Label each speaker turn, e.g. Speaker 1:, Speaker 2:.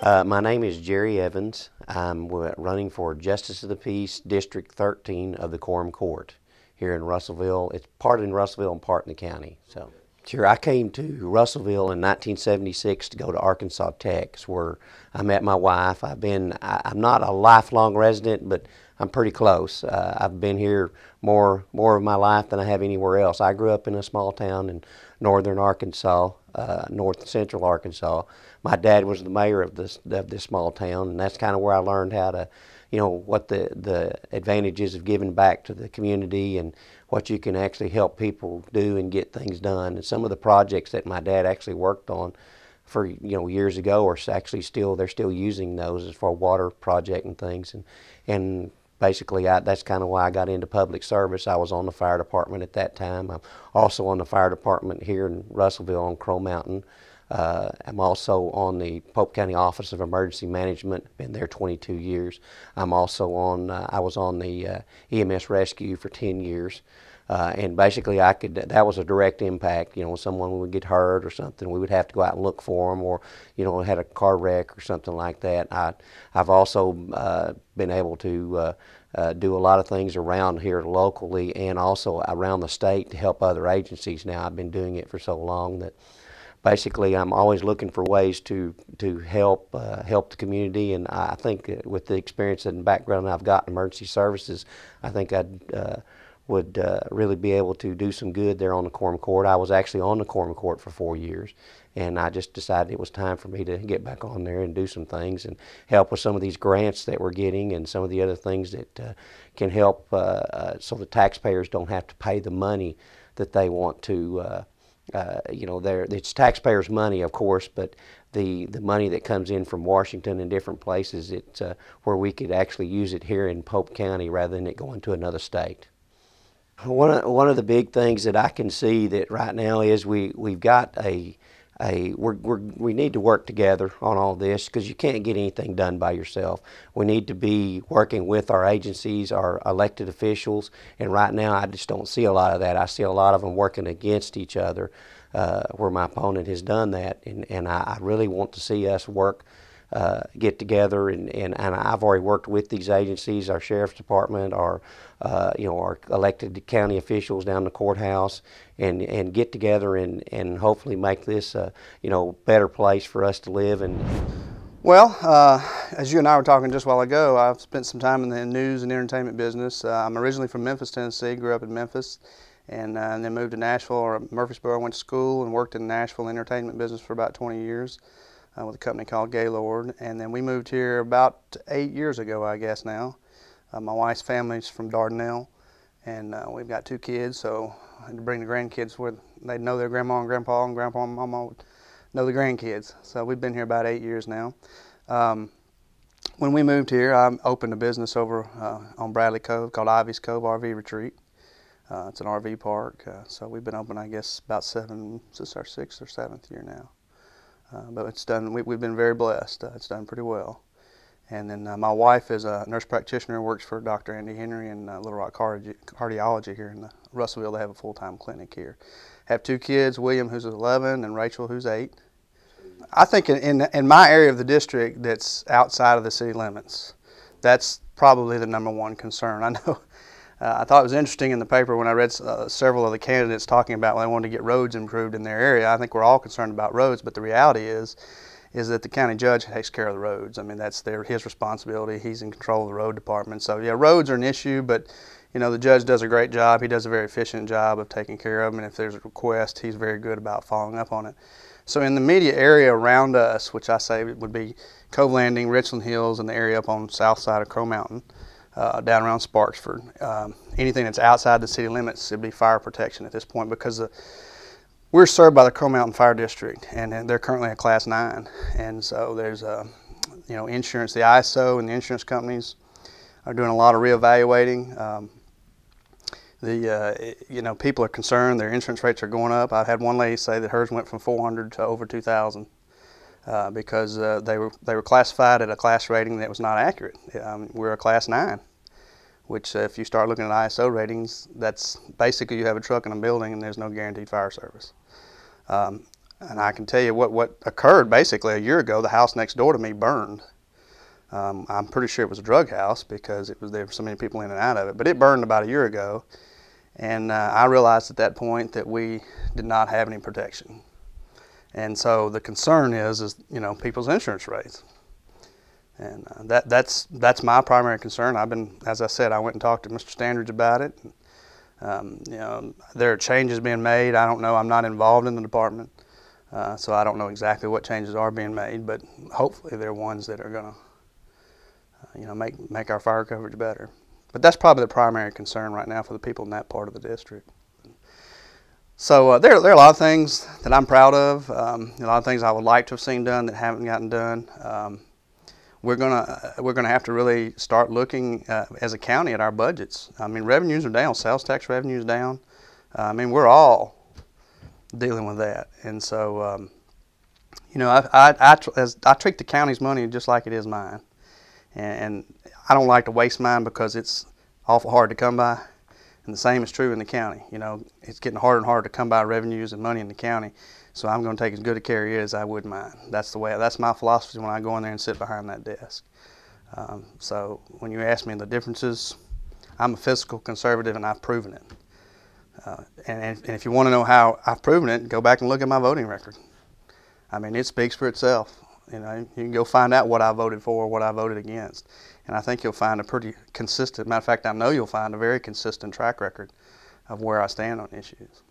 Speaker 1: My name is Jerry Evans. I'm running for Justice of the Peace, District 13 of the Quorum Court here in Russellville. It's part in Russellville and part in the county. Sure, I came to Russellville in 1976 to go to Arkansas Tech, where I met my wife. I'm not a lifelong resident, but I'm pretty close. I've been here more of my life than I have anywhere else. I grew up in a small town in northern Arkansas, north central Arkansas. My dad was the mayor of this small town, and that's kind of where I learned how to, what the advantages of giving back to the community and what you can actually help people do and get things done. And some of the projects that my dad actually worked on for years ago are actually they're still using those as for a water project and things. And basically that's kind of why I got into public service. I was on the fire department at that time. I'm also on the fire department here in Russellville on Crow Mountain. I'm also on the Pope County Office of Emergency Management, been there 22 years. I'm also I was on the EMS Rescue for 10 years. And basically that was a direct impact. Someone would get hurt or something, we would have to go out and look for them, or, had a car wreck or something like that. I've also been able to do a lot of things around here locally and also around the state to help other agencies. Now I've been doing it for so long that basically I'm always looking for ways to help the community, and I think with the experience and background I've got in emergency services, I think would really be able to do some good there on the Quorum Court. I was actually on the Quorum Court for 4 years, and I just decided it was time for me to get back on there and do some things and help with some of these grants that we're getting and some of the other things that can help so the taxpayers don't have to pay the money that they want to. It's taxpayers' money, of course, but the money that comes in from Washington and different places, it's where we could actually use it here in Pope County rather than it going to another state. One of the big things that I can see that right now is we've got we need to work together on all this, because you can't get anything done by yourself. We need to be working with our agencies, our elected officials, and right now I just don't see a lot of that. I see a lot of them working against each other, where my opponent has done that, and I really want to see us get together, and I've already worked with these agencies, our sheriff's department, our elected county officials down the courthouse, and get together and hopefully make this a better place for us to live. And
Speaker 2: well, as you and I were talking just a while ago, I've spent some time in the news and entertainment business. I'm originally from Memphis, Tennessee, grew up in Memphis, and then moved to Nashville or Murfreesboro. Went to school and worked in the Nashville entertainment business for about 20 years. With a company called Gaylord, and then we moved here about 8 years ago, I guess now. My wife's family's from Dardanelle, and we've got 2 kids, so I had to bring the grandkids where they'd know their grandma and grandpa, and grandpa and mama would know the grandkids. So we've been here about 8 years now. When we moved here, I opened a business over on Bradley Cove called Ivy's Cove RV Retreat. It's an RV park, so we've been open, I guess, about this is our 6th or 7th year now. But it's done. We've been very blessed. It's done pretty well. And then my wife is a nurse practitioner, works for Dr. Andy Henry in Little Rock Cardiology here in Russellville. They have a full-time clinic here. Have 2 kids, William, who's 11, and Rachel, who's 8. I think in my area of the district that's outside of the city limits, that's probably the #1 concern. I know. I thought it was interesting in the paper when I read several of the candidates talking about when they wanted to get roads improved in their area. I think we're all concerned about roads, but the reality is that the county judge takes care of the roads. I mean, that's his responsibility. He's in control of the road department. So yeah, roads are an issue, but the judge does a great job. He does a very efficient job of taking care of them, and if there's a request, he's very good about following up on it. So in the immediate area around us, which I say would be Cove Landing, Richland Hills, and the area up on the south side of Crow Mountain, down around Sparksford. Anything that's outside the city limits, it'd be fire protection at this point, because we're served by the Crow Mountain Fire District, and they're currently a Class 9. And so there's insurance, the ISO and the insurance companies are doing a lot of reevaluating. People are concerned. Their insurance rates are going up. I had one lady say that hers went from $400 to over $2,000. Because they were classified at a class rating that was not accurate. We're a Class 9, which if you start looking at ISO ratings, that's basically you have a truck in a building and there's no guaranteed fire service. And I can tell you what occurred basically a year ago. The house next door to me burned. I'm pretty sure it was a drug house because there were so many people in and out of it. But it burned about a year ago, and I realized at that point that we did not have any protection. And so the concern is people's insurance rates, and that's my primary concern. As I said, I went and talked to Mr. Standridge about it. There are changes being made. I don't know. I'm not involved in the department, so I don't know exactly what changes are being made. But hopefully, they're ones that are going to, make our fire coverage better. But that's probably the primary concern right now for the people in that part of the district. So there are a lot of things that I'm proud of. A lot of things I would like to have seen done that haven't gotten done. We're gonna have to really start looking as a county at our budgets. I mean, revenues are down. Sales tax revenues down. I mean, we're all dealing with that. And so, I treat the county's money just like it is mine. And I don't like to waste mine because it's awful hard to come by. And the same is true in the county. It's getting harder and harder to come by revenues and money in the county. So I'm going to take as good a care of it as I would mine. That's my philosophy when I go in there and sit behind that desk. So when you ask me the differences, I'm a fiscal conservative, and I've proven it. And if you want to know how I've proven it, go back and look at my voting record. I mean, it speaks for itself. You can go find out what I voted for, what I voted against. And I think you'll find a pretty consistent, matter of fact, I know you'll find a very consistent track record of where I stand on issues.